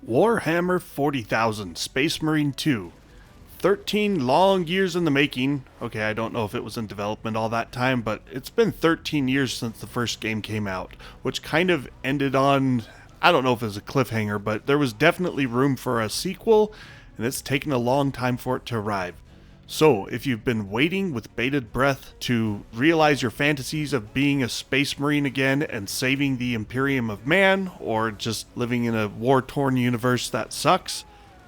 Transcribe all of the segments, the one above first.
Warhammer 40,000 Space Marine 2. 13 long years in the making. Okay, I don't know if it was in development all that time, but it's been 13 years since the first game came out, which kind of ended on, I don't know if it was a cliffhanger, but there was definitely room for a sequel, and it's taken a long time for it to arrive. So, if you've been waiting with bated breath to realize your fantasies of being a Space Marine again and saving the Imperium of Man, or just living in a war-torn universe that sucks,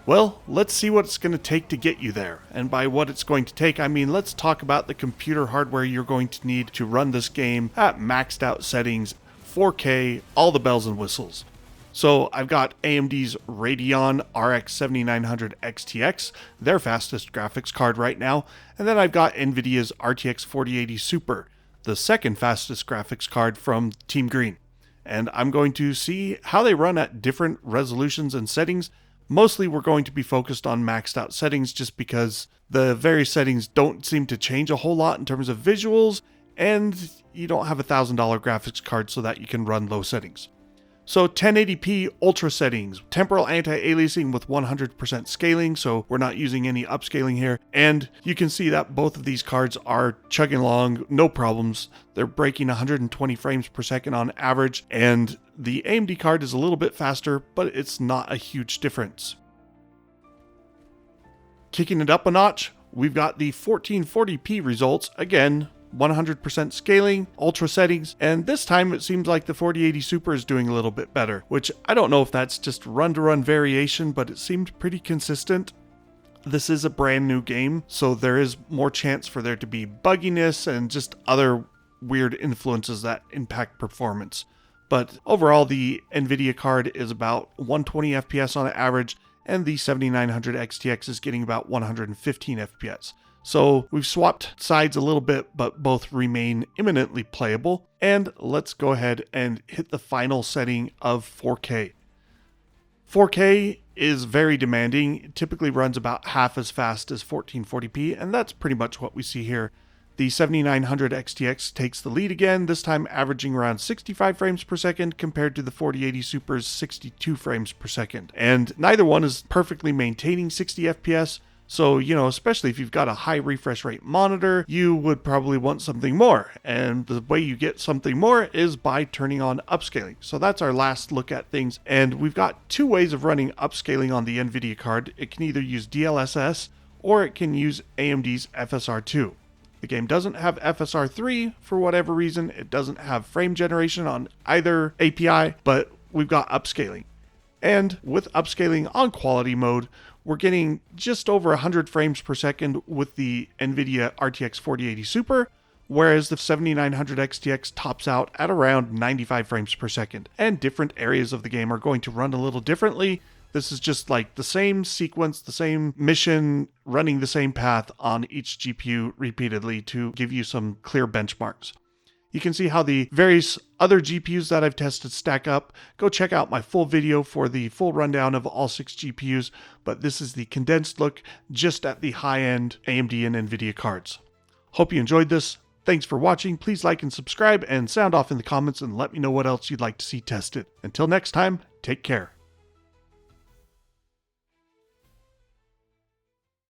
well, let's see what it's going to take to get you there. And by what it's going to take, I mean let's talk about the computer hardware you're going to need to run this game at maxed out settings, 4K, all the bells and whistles. So I've got AMD's Radeon RX 7900 XTX, their fastest graphics card right now, and then I've got Nvidia's RTX 4080 Super, the second fastest graphics card from Team Green. And I'm going to see how they run at different resolutions and settings. Mostly we're going to be focused on maxed out settings just because the various settings don't seem to change a whole lot in terms of visuals, and you don't have a $1,000 graphics card so that you can run low settings. So 1080p ultra settings, temporal anti-aliasing with 100% scaling, so we're not using any upscaling here. And you can see that both of these cards are chugging along, no problems. They're breaking 120 frames per second on average, and the AMD card is a little bit faster, but it's not a huge difference. Kicking it up a notch, we've got the 1440p results, again, 100% scaling, ultra settings, and this time it seems like the 4080 Super is doing a little bit better, which I don't know if that's just run-to-run variation, but it seemed pretty consistent. This is a brand new game, so there is more chance for there to be bugginess and just other weird influences that impact performance. But overall, the Nvidia card is about 120 FPS on average, and the 7900 XTX is getting about 115 FPS. So we've swapped sides a little bit, but both remain imminently playable. And let's go ahead and hit the final setting of 4K. 4K is very demanding. It typically runs about half as fast as 1440p, and that's pretty much what we see here. The 7900 XTX takes the lead again, this time averaging around 65 frames per second compared to the 4080 Super's 62 frames per second. And neither one is perfectly maintaining 60 FPS. So, especially if you've got a high refresh rate monitor, you would probably want something more. And the way you get something more is by turning on upscaling. So that's our last look at things. And we've got two ways of running upscaling on the Nvidia card. It can either use DLSS or it can use AMD's FSR2. The game doesn't have FSR3 for whatever reason. It doesn't have frame generation on either API, but we've got upscaling. And with upscaling on quality mode, we're getting just over 100 frames per second with the Nvidia RTX 4080 Super, whereas the 7900 XTX tops out at around 95 frames per second. And different areas of the game are going to run a little differently. This is just like the same sequence, the same mission, running the same path on each GPU repeatedly to give you some clear benchmarks. You can see how the various other GPUs that I've tested stack up. Go check out my full video for the full rundown of all 6 GPUs, but this is the condensed look just at the high-end AMD and Nvidia cards. Hope you enjoyed this. Thanks for watching. Please like and subscribe and sound off in the comments and let me know what else you'd like to see tested. Until next time, take care.